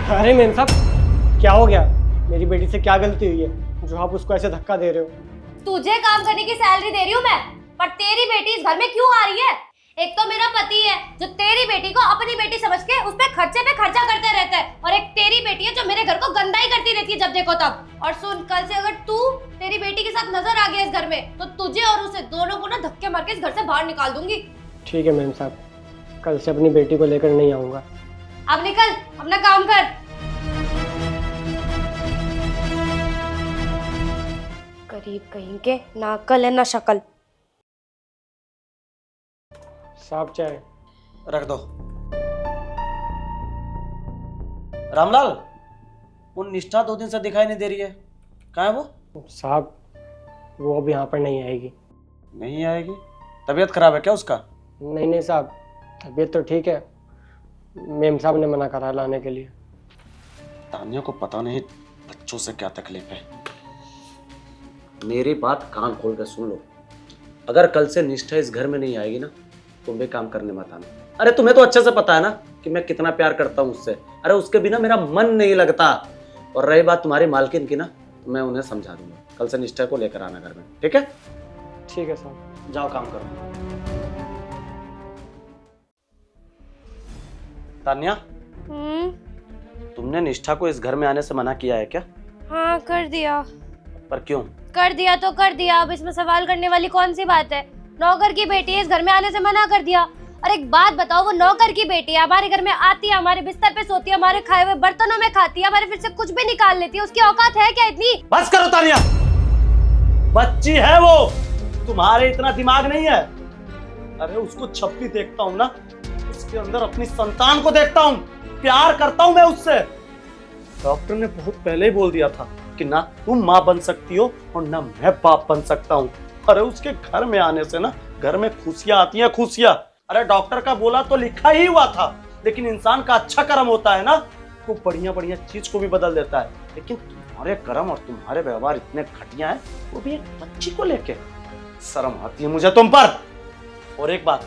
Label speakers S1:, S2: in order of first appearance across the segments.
S1: अरे मेम साहब, क्या हो गया? मेरी बेटी से क्या गलती हुई है जो आप उसको ऐसे धक्का दे रहे हो?
S2: तुझे काम करने की सैलरी दे रही हूँ मैं, पर तेरी बेटी इस घर में क्यों आ रही है? एक तो मेरा पति है जो तेरी बेटी को अपनी बेटी समझ के उस पे खर्चे पे खर्चा करते रहता है, और एक तेरी बेटी है जो मेरे घर को गंदा ही करती रहती है जब देखो तब। और सुन, कल से अगर तू तेरी बेटी के साथ नजर आ गया इस घर में तो तुझे और उसे दोनों को ना धक्के मार के इस घर से बाहर निकाल दूंगी।
S1: ठीक है मेम साहब, कल से अपनी बेटी को लेकर नहीं आऊँगा।
S2: अब निकल, अपना काम कर। गरीब कहीं के, ना अक्ल है ना शक्ल।
S1: साहब चाय
S3: रख दो। रामलाल, वो निष्ठा 2 दिन से दिखाई नहीं दे रही है, कहाँ है वो?
S1: साहब, वो अब यहाँ पर नहीं आएगी।
S3: नहीं आएगी? तबीयत खराब है क्या उसका?
S1: नहीं साहब, तबीयत तो ठीक है, मेम साहब ने मना करा लाने के लिए।
S3: तानिया को पता नहीं बच्चों से क्या तकलीफ है। मेरी बात कान खोल कर सुन लो, अगर कल से निष्ठा इस घर में नहीं आएगी ना, तुम भी काम करने मत आना। अरे तुम्हें तो अच्छे से पता है ना कि मैं कितना प्यार करता हूँ उससे। अरे उसके बिना मेरा मन नहीं लगता। और रही बात तुम्हारी मालकिन की ना, तो मैं उन्हें समझा दूंगा। कल से निष्ठा को लेकर आना घर में, ठीक है?
S1: ठीक है साहब।
S3: जाओ काम करो। तान्या, तुमने निष्ठा को इस घर में आने से मना किया है क्या?
S2: हाँ कर दिया।
S3: पर क्यों?
S2: कर दिया तो कर दिया, अब इसमें सवाल करने वाली कौन सी बात है? नौकर की बेटी है, इस घर में आने से मना कर दिया। और एक बात बताओ, वो नौकर की बेटी है, हमारे घर में आती है, हमारे बिस्तर पे सोती है, हमारे खाए हुए बर्तनों में खाती है, हमारे फिर से कुछ भी निकाल लेती है, उसकी औकात है क्या इतनी?
S3: बस करो तानिया, बच्ची है वो, तुम्हारे इतना दिमाग नहीं है। अरे उसको जब भी देखता हूँ ना, उसके अंदर अपनी संतान को देखता हूँ, प्यार करता हूँ मैं उससे। डॉक्टर ने बहुत पहले ही बोल दिया था कि ना तुम माँ बन सकती हो और ना मैं बाप बन सकता हूँ। अरे उसके घर में आने से ना घर में खुशियां आती हैं, खुशियां। अरे डॉक्टर का बोला तो लिखा ही हुआ था, लेकिन इंसान का अच्छा कर्म होता है ना, वो बढ़िया बढ़िया चीज को भी बदल देता है। लेकिन तुम्हारे कर्म और तुम्हारे व्यवहार इतने घटिया है, वो भी एक बच्ची को लेके। शर्म आती है मुझे तुम पर। और एक बात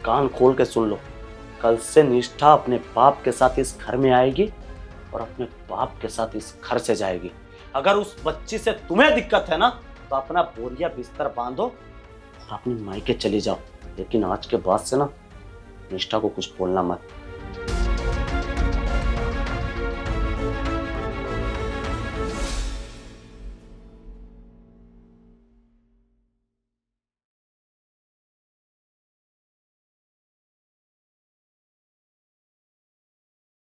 S3: कान खोल के सुन लो, कल से निष्ठा अपने बाप के साथ इस घर में आएगी और अपने बाप के साथ इस घर से जाएगी। अगर उस बच्ची से तुम्हें दिक्कत है ना, तो अपना बोरिया बिस्तर बांधो और अपनी मायके चली जाओ। लेकिन आज के बाद से ना निष्ठा को कुछ बोलना मत।